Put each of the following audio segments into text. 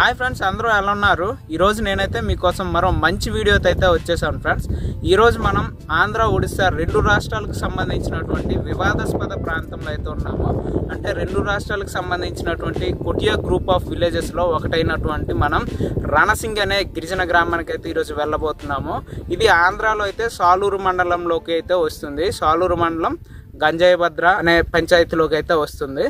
Hi friends, అందరూ ఎలా ఉన్నారు? ఈరోజు నేనైతే మీకోసం మరో మంచి వీడియోతో అయితే వచ్చేసాను ఫ్రెండ్స్. ఈరోజు మనం ఆంధ్ర, ఒడిస్సా రెండు రాష్ట్రాలకు సంబంధించినటువంటి వివాదాస్పద ప్రాంతంలో అయితే ఉన్నాము. అంటే రెండు రాష్ట్రాలకు సంబంధించినటువంటి కొటియా గ్రూప్ ఆఫ్ విలేజెస్లో ఒకటైనటువంటి మనం రణసింగ్ అనే గిరిజన గ్రామానికి అయితే ఈరోజు వెళ్ళబోతున్నాము. ఇది ఆంధ్రాలో అయితే సాలూరు మండలంలోకి అయితే వస్తుంది. సాలూరు మండలం గంజాయిభద్ర అనే పంచాయతీలోకి అయితే వస్తుంది.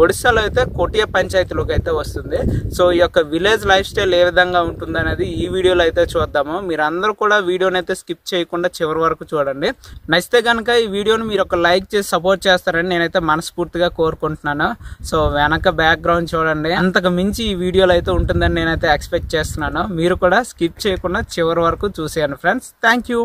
ఒడిస్సాలో అయితే కొటియా పంచాయతీలోకి అయితే వస్తుంది. సో ఈ యొక్క విలేజ్ లైఫ్ స్టైల్ ఏ విధంగా ఉంటుంది అనేది ఈ వీడియోలో అయితే చూద్దాము. మీరు అందరూ కూడా వీడియోని అయితే స్కిప్ చేయకుండా చివరి వరకు చూడండి. నచ్చితే కనుక ఈ వీడియోని మీరు ఒక లైక్ చేసి సపోర్ట్ చేస్తారని నేనైతే మనస్ఫూర్తిగా కోరుకుంటున్నాను. సో వెనక బ్యాక్గ్రౌండ్ చూడండి, అంతకు మించి ఈ వీడియోలో అయితే ఉంటుందని నేనైతే ఎక్స్పెక్ట్ చేస్తున్నాను. మీరు కూడా స్కిప్ చేయకుండా చివరి వరకు చూసేయండి ఫ్రెండ్స్. Thank you.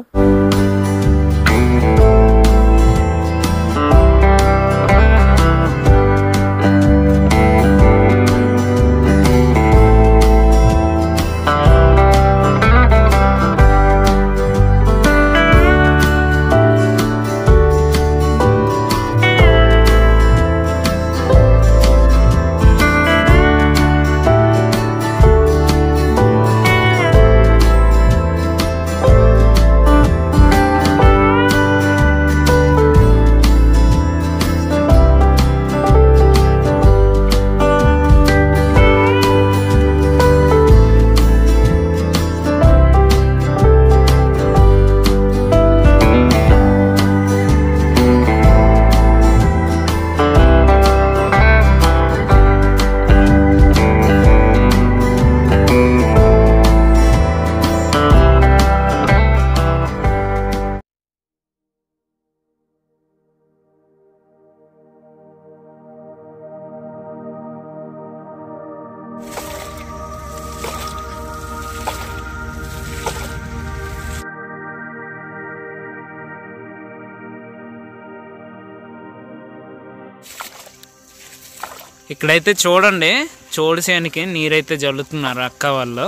ఇక్కడైతే చూడండి, చోడిసేనికి నీరైతే జల్లుతున్నారు అక్క వాళ్ళు.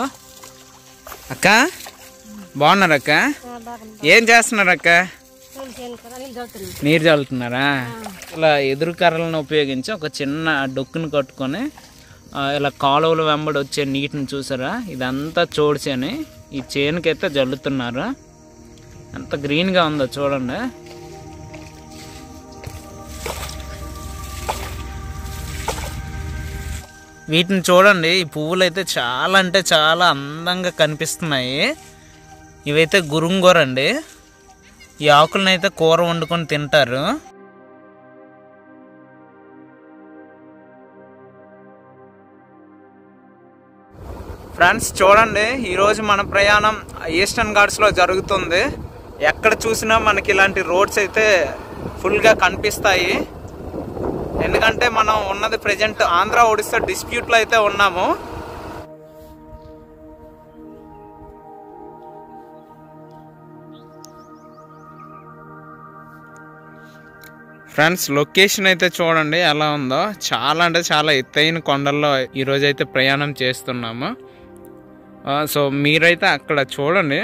అక్క బాగున్నారు అక్క? ఏం చేస్తున్నారు అక్క? నీరు చల్లుతున్నారా? ఇలా ఎదురు కర్రలను ఉపయోగించి ఒక చిన్న డొక్కును కట్టుకొని ఇలా కాలువల వెంబడి వచ్చే నీటిని చూసారా? ఇదంతా చోడిసేని ఈ చేనుకైతే జల్లుతున్నారు. ఎంత గ్రీన్గా ఉందో చూడండి. వీటిని చూడండి, ఈ పువ్వులు అయితే చాలా అంటే చాలా అందంగా కనిపిస్తున్నాయి. ఇవైతే గురుంగూర అండి. ఈ ఆకులను అయితే కూర వండుకొని తింటారు. ఫ్రెండ్స్ చూడండి, ఈరోజు మన ప్రయాణం ఈస్టర్న్ ఘాట్స్లో జరుగుతుంది. ఎక్కడ చూసినా మనకి ఇలాంటి రోడ్స్ అయితే ఫుల్గా కనిపిస్తాయి. ఎందుకంటే మనం ఉన్నది ప్రజెంట్ ఆంధ్ర ఒడిస్సా డిస్ప్యూట్లో అయితే ఉన్నాము. ఫ్రెండ్స్ లొకేషన్ అయితే చూడండి ఎలా ఉందో. చాలా అంటే చాలా ఎత్తైన కొండల్లో ఈరోజు అయితే ప్రయాణం చేస్తున్నాము. సో మీరైతే అక్కడ చూడండి,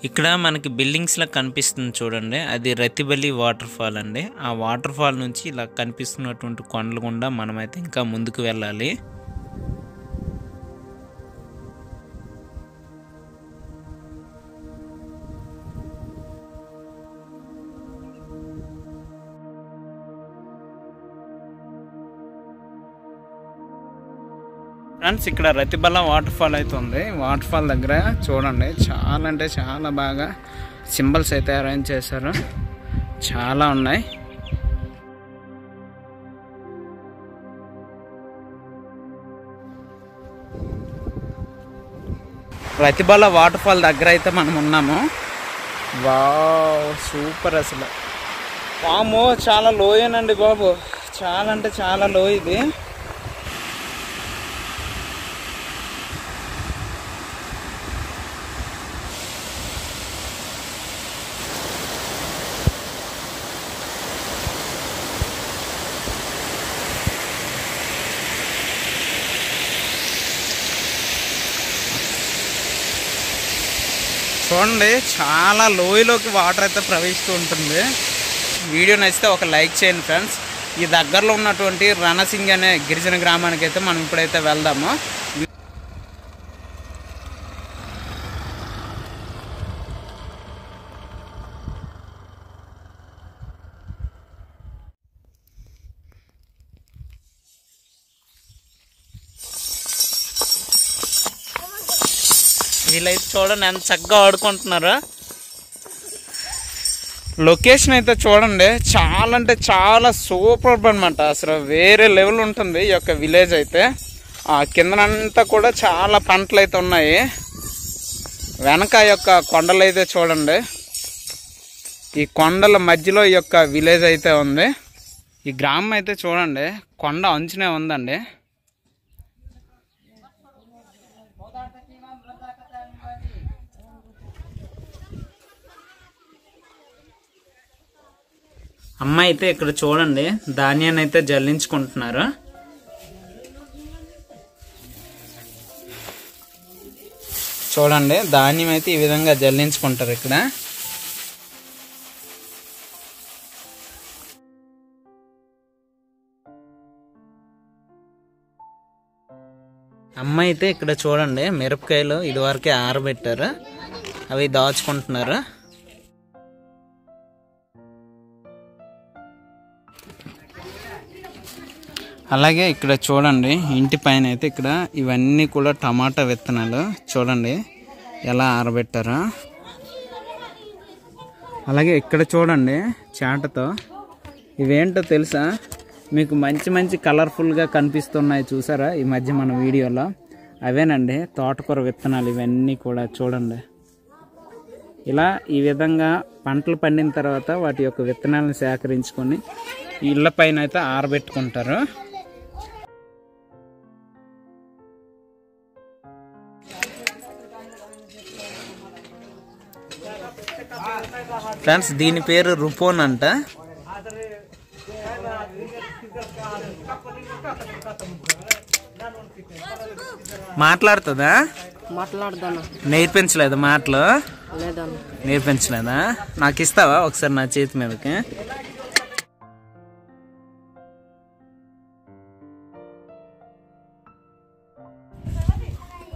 ఇక్కడ మనకి బిల్డింగ్స్లా కనిపిస్తుంది చూడండి, అది రతిబలి వాటర్ ఫాల్ అండి. ఆ వాటర్ ఫాల్ నుంచి ఇలా కనిపిస్తున్నటువంటి కొండల గుండా మనమైతే ఇంకా ముందుకు వెళ్ళాలి. ఫ్రెండ్స్ ఇక్కడ రతిబల వాటర్ ఫాల్ అయితే ఉంది. వాటర్ ఫాల్ దగ్గర చూడండి, చాలా అంటే చాలా బాగా సింబల్స్ అయితే అరేంజ్ చేశారు. చాలా ఉన్నాయి. రతిబల వాటర్ ఫాల్ దగ్గర అయితే మనం ఉన్నాము. వావ్ సూపర్ అసలు. వామో చాలా లోయేనండి బాబు, చాలా అంటే చాలా లో ఇది. చూడండి, చాలా లోయలోకి వాటర్ అయితే ప్రవహిస్తూ ఉంటుంది. వీడియో నచ్చితే ఒక లైక్ చేయండి ఫ్రెండ్స్. ఈ దగ్గరలో ఉన్నటువంటి రణసింగ్ అనే గిరిజన గ్రామానికి అయితే మనం ఇప్పుడైతే వెళ్దాము. వీళ్ళైతే చూడండి ఎంత చక్కగా ఆడుకుంటున్నారో. లొకేషన్ అయితే చూడండి చాలా అంటే చాలా సూపర్ అనమాట. అసలు వేరే లెవెల్ ఉంటుంది ఈ యొక్క విలేజ్ అయితే. ఆ కిందనంతా కూడా చాలా పంటలు అయితే ఉన్నాయి. వెనక యొక్క కొండలు అయితే చూడండి, ఈ కొండల మధ్యలో ఈ యొక్క విలేజ్ అయితే ఉంది. ఈ గ్రామం అయితే చూడండి కొండ అంచునే ఉందండి. అమ్మ అయితే ఇక్కడ చూడండి ధాన్యాన్ని అయితే జల్లించుకుంటున్నారు. చూడండి ధాన్యం అయితే ఈ విధంగా జల్లించుకుంటారు ఇక్కడ. అమ్మ అయితే ఇక్కడ చూడండి మిరపకాయలు ఇదివరకే ఆరబెట్టారు, అవి దాచుకుంటున్నారు. అలాగే ఇక్కడ చూడండి ఇంటి పైన అయితే ఇక్కడ ఇవన్నీ కూడా టమాటా విత్తనాలు చూడండి ఎలా ఆరబెట్టారో. అలాగే ఇక్కడ చూడండి చాటతో ఇవేంటో తెలుసా మీకు? మంచి మంచి కలర్ఫుల్గా కనిపిస్తున్నాయి చూసారా ఈ మధ్య మన వీడియోలో? అవేనండి తోటకూర విత్తనాలు. ఇవన్నీ కూడా చూడండి ఇలా ఈ విధంగా పంటలు పండిన తర్వాత వాటి యొక్క విత్తనాలను సేకరించుకొని ఇళ్ళ పైన అయితే ఆరబెట్టుకుంటారు. ఫ్రెండ్స్ దీని పేరు రుపోన్ అంట. మాట్లాడుతుందా? నేర్పించలేదు మాటలు? నేర్పించలేదా? నాకు ఇస్తావా ఒకసారి నా చేతి మీదకి?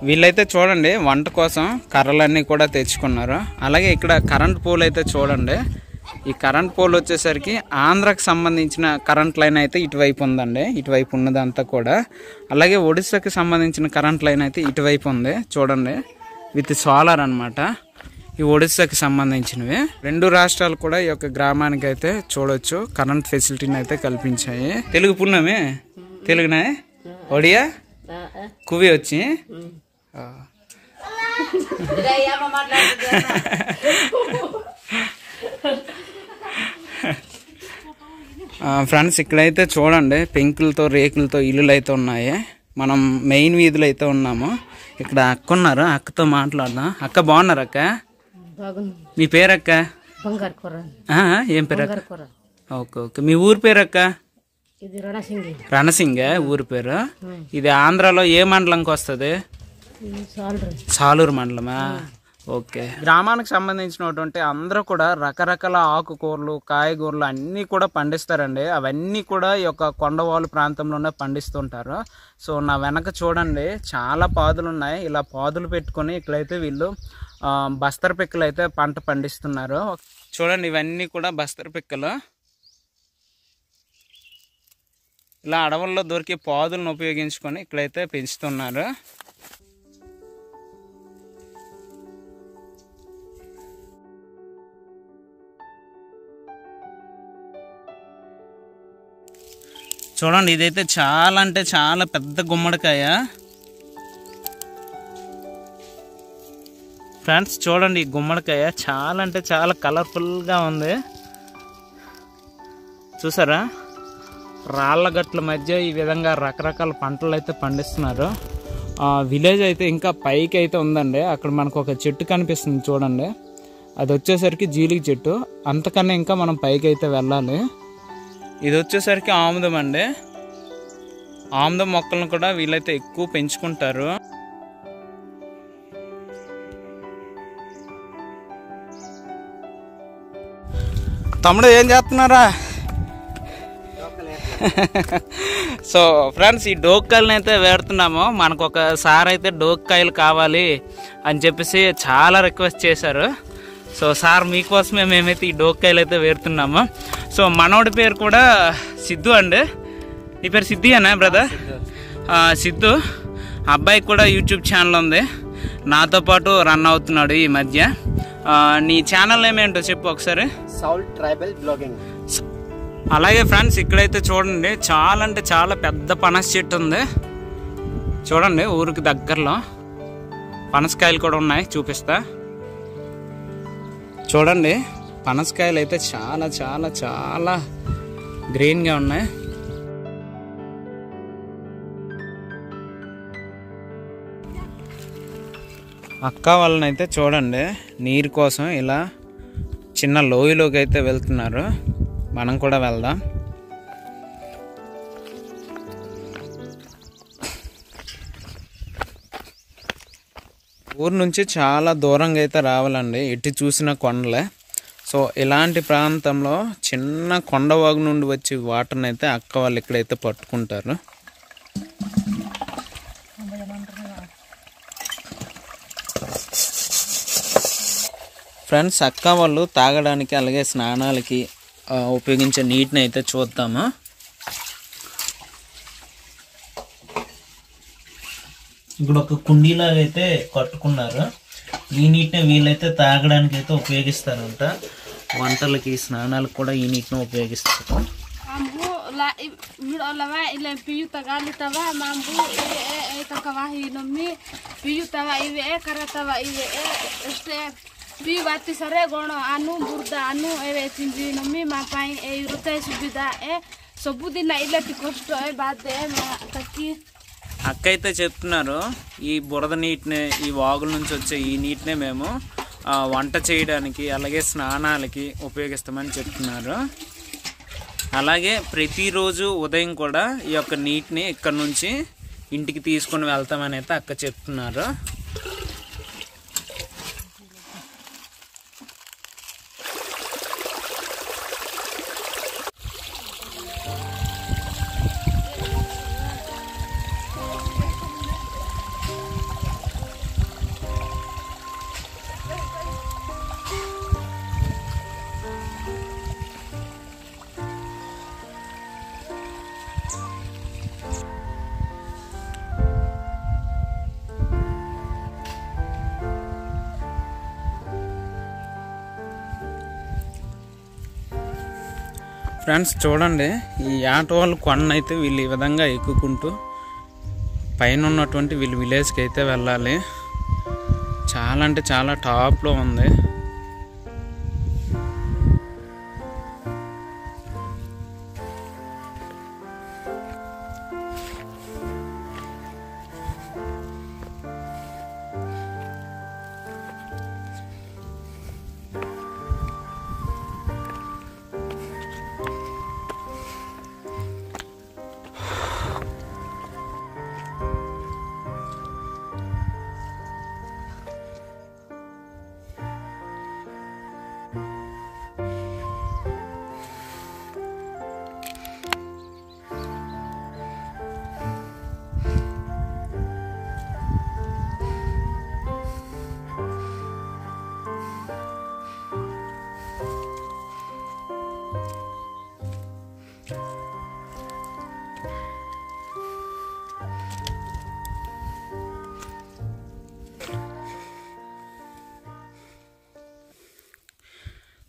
వీళ్ళైతే చూడండి వంట కోసం కర్రలన్నీ కూడా తెచ్చుకున్నారు. అలాగే ఇక్కడ కరెంట్ పోల్ అయితే చూడండి. ఈ కరెంట్ పోల్ వచ్చేసరికి ఆంధ్రాకి సంబంధించిన కరెంట్ లైన్ అయితే ఇటువైపు ఉందండి, ఇటువైపు ఉన్నదంతా కూడా. అలాగే ఒడిస్సాకి సంబంధించిన కరెంట్ లైన్ అయితే ఇటువైపు ఉంది చూడండి, విత్ సోలార్ అనమాట. ఈ ఒడిస్సాకి సంబంధించినవి. రెండు రాష్ట్రాలు కూడా ఈ యొక్క గ్రామానికి అయితే చూడొచ్చు కరెంట్ ఫెసిలిటీని అయితే కల్పించాయి. తెలుగు పున్నమే తెలుగునే ఒడియా కువి వచ్చి ఫ్రెండ్స్ ఇక్కడైతే చూడండి పెంకులతో రేకులతో ఇల్లులు అయితే ఉన్నాయి. మనం మెయిన్ వీధులు అయితే ఉన్నాము. ఇక్కడ అక్క ఉన్నారు, అక్కతో మాట్లాడదాం. అక్క బాగున్నారు అక్క? మీ పేరు అక్క? ఏం పేరు అక్క? Okay okay. మీ ఊరు పేరు అక్క? రణసింగ ఊరి పేరు. ఇది ఆంధ్రాలో ఏ మండలంకి వస్తుంది? సాలూరు మండలమా? ఓకే. గ్రామానికి సంబంధించినటువంటి అందరూ కూడా రకరకాల ఆకుకూరలు కాయగూరలు అన్నీ కూడా పండిస్తారండి. అవన్నీ కూడా ఈ యొక్క కొండవాళ్ళు ప్రాంతంలోనే పండిస్తుంటారు. సో నా వెనక చూడండి చాలా పాదులు ఉన్నాయి. ఇలా పాదులు పెట్టుకొని ఇక్కడైతే వీళ్ళు బస్తర్ పిక్కలు అయితే పంట పండిస్తున్నారు. చూడండి ఇవన్నీ కూడా బస్తర్ పిక్కలు. ఇలా అడవుల్లో దొరికే పాదులను ఉపయోగించుకొని ఇక్కడైతే పెంచుతున్నారు. చూడండి ఇదైతే చాలా అంటే చాలా పెద్ద గుమ్మడికాయ. ఫ్రెండ్స్ చూడండి ఈ గుమ్మడికాయ చాలా అంటే చాలా కలర్ఫుల్గా ఉంది చూసారా. రాళ్ళ గట్ల మధ్య ఈ విధంగా రకరకాల పంటలు అయితే పండిస్తున్నారు. విలేజ్ అయితే ఇంకా పైకి అయితే ఉందండి. అక్కడ మనకు ఒక చెట్టు కనిపిస్తుంది చూడండి, అది వచ్చేసరికి జీలిక చెట్టు. అంతకన్నా ఇంకా మనం పైకి అయితే వెళ్ళాలి. ఇది వచ్చేసరికి ఆముదం అండి. ఆముదం మొక్కలను కూడా వీళ్ళైతే ఎక్కువ పెంచుకుంటారు. తమ్ముడు ఏం చేస్తున్నారా? సో ఫ్రెండ్స్ ఈ డోక్కాయలను అయితే వేడుతున్నాము. మనకు ఒక సార్ అయితే డోక్కాయలు కావాలి అని చెప్పేసి చాలా రిక్వెస్ట్ చేశారు. సో సార్ మీకోసమే మేమైతే ఈ డోక్కాయలు అయితే వేడుతున్నాము. సో మనోడి పేరు కూడా సిద్ధు అండి. నీ పేరు సిద్ధి అన్నా బ్రదర్? సిద్ధు. అబ్బాయికి కూడా యూట్యూబ్ ఛానల్ ఉంది. నాతో పాటు రన్ అవుతున్నాడు ఈ మధ్య. నీ ఛానల్ ఏమేంటో చెప్పు ఒకసారి. Saul tribal blogging. అలాగే ఫ్రెండ్స్, ఇక్కడైతే చూడండి, చాలా అంటే చాలా పెద్ద పనస చెట్టు ఉంది చూడండి. ఊరికి దగ్గరలో పనసకాయలు కూడా ఉన్నాయి, చూపిస్తా చూడండి. పనసకాయలు అయితే చాలా చాలా చాలా గ్రీన్గా ఉన్నాయి. అక్క వాళ్ళనైతే చూడండి, నీరు కోసం ఇలా చిన్న లోయలోకి అయితే వెళ్తున్నారు. మనం కూడా వెళ్దాం. ఊరు నుంచి చాలా దూరంగా అయితే రావాలండి, ఎటు చూసిన కొండలే. సో ఇలాంటి ప్రాంతంలో చిన్న కొండవాగు నుండి వచ్చే వాటర్ని అయితే అక్క వాళ్ళు ఇక్కడైతే పట్టుకుంటారు. ఫ్రెండ్స్, అక్క వాళ్ళు తాగడానికి అలాగే స్నానాలకి ఉపయోగించే నీటిని అయితే చూద్దాము. ఇక్కడ ఒక కుండీలాగా అయితే కట్టుకున్నారు. ఈ నీటిని వీళ్ళైతే తాగడానికి అయితే ఉపయోగిస్తారంట. వంటలకి స్నానాలకు కూడా ఈ నీటిని ఉపయోగిస్తారు. बाती सरे गण आनु बुर्दा आनु एवे चिंजी नम्मी मा पाई ए रुते सुविधा ए सबुदिन इलांటి కష్ట ఏ బాధే తక్కి. అక్క అయితే చెప్తున్నారు, ఈ బురద నీటిని, ఈ వాగుల నుంచి వచ్చే ఈ నీటినే మేము వంట చేయడానికి అలాగే స్నానాలకి ఉపయోగిస్తామని చెప్తున్నారు. అలాగే ప్రతిరోజు ఉదయం కూడా ఈ యొక్క నీటిని ఇక్కడ నుంచి ఇంటికి తీసుకొని వెళ్తామని అయితే అక్క చెప్తున్నారు. ఫ్రెండ్స్ చూడండి, ఈ ఆటో వాళ్ళు కొండ అయితే వీళ్ళు ఈ విధంగా ఎక్కుకుంటూ పైన ఉన్నటువంటి వీళ్ళు విలేజ్కి అయితే వెళ్ళాలి. చాలా అంటే చాలా టాప్లో ఉంది.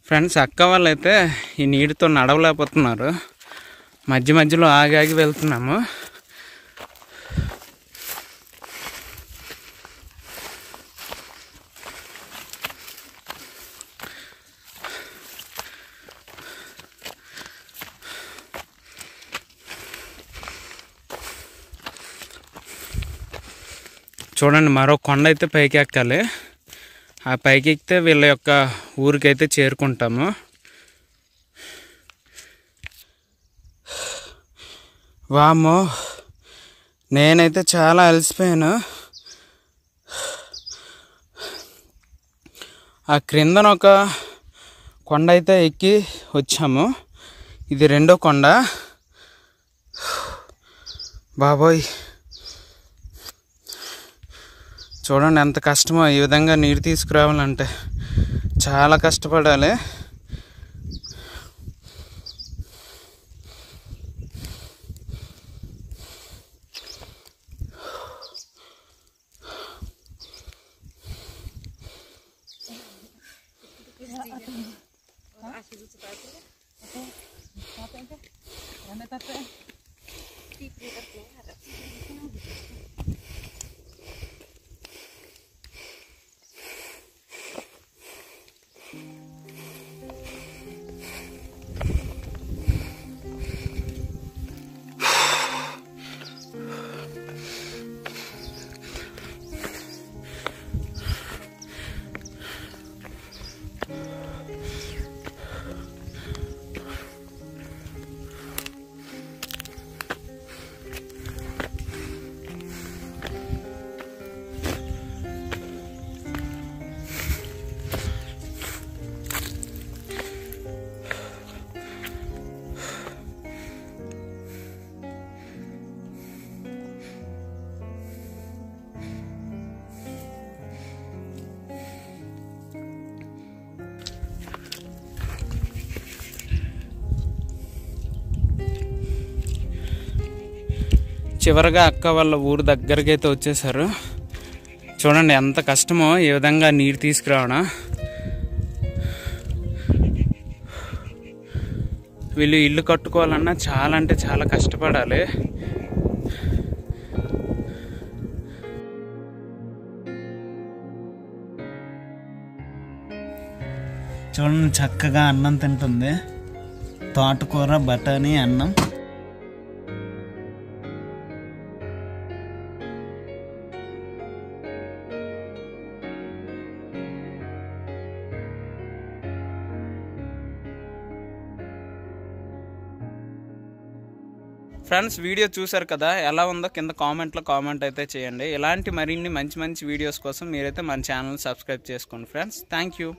ఫ్రెండ్స్, అక్క వాళ్ళు అయితే ఈ నీటితో నడవలేకపోతున్నారు. మధ్య మధ్యలో ఆగి ఆగి వెళ్తున్నాము. చూడండి, మరో కొండ అయితే పైకి ఎక్కాలి. ఆ పైకి ఎక్కితే వీళ్ళ యొక్క ఊరికైతే చేరుకుంటాము. వామ్మో, నేనైతే చాలా అలసిపోయాను. ఆ క్రిందన ఒక కొండ అయితే ఎక్కి వచ్చాము. ఇది రెండో కొండ. బాబోయ్, చూడండి ఎంత కష్టమో. ఈ విధంగా నీరు తీసుకురావాలంటే చాలా కష్టపడాలి. చివరగా అక్క వాళ్ళ ఊరు దగ్గరికి అయితే వచ్చేసారు. చూడండి ఎంత కష్టమో ఈ విధంగా నీరు తీసుకురావడం. వీళ్ళు ఇల్లు కట్టుకోవాలన్నా చాలా అంటే చాలా కష్టపడాలి. చూడండి చక్కగా అన్నం తింటుంది. తోటకూర, బఠానీ, అన్నం. ఫ్రెండ్స్, వీడియో చూసారు కదా, ఎలా ఉందో కింద కామెంట్లో కామెంట్ అయితే చేయండి. ఇలాంటి మరిన్ని మంచి మంచి వీడియోస్ కోసం మీరైతే మన ఛానల్ సబ్స్క్రైబ్ చేసుకోండి ఫ్రెండ్స్. Thank you.